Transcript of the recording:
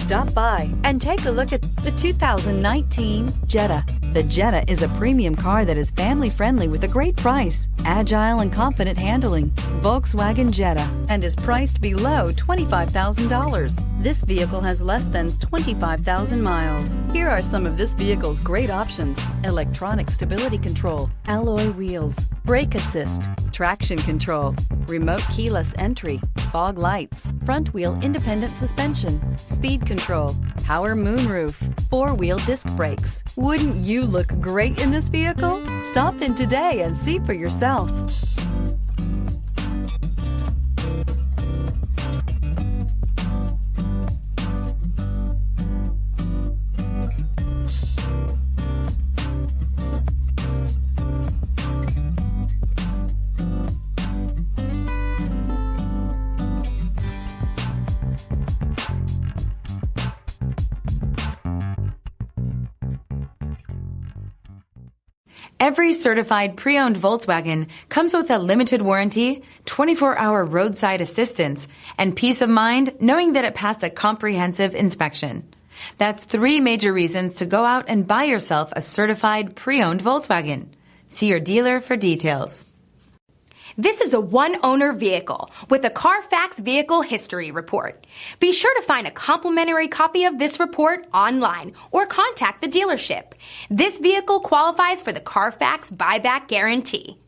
Stop by and take a look at the 2019 Jetta. The Jetta is a premium car that is family-friendly with a great price, agile and confident handling. Volkswagen Jetta, and is priced below $25,000. This vehicle has less than 25,000 miles. Here are some of this vehicle's great options: electronic stability control, alloy wheels, brake assist, traction control, remote keyless entry, fog lights, front wheel independent suspension, speed control, power moonroof, four-wheel disc brakes. Wouldn't you look great in this vehicle? Stop in today and see for yourself. Every certified pre-owned Volkswagen comes with a limited warranty, 24-hour roadside assistance, and peace of mind knowing that it passed a comprehensive inspection. That's 3 major reasons to go out and buy yourself a certified pre-owned Volkswagen. See your dealer for details. This is a one-owner vehicle with a CARFAX Vehicle History Report. Be sure to find a complimentary copy of this report online or contact the dealership. This vehicle qualifies for the CARFAX Buyback Guarantee.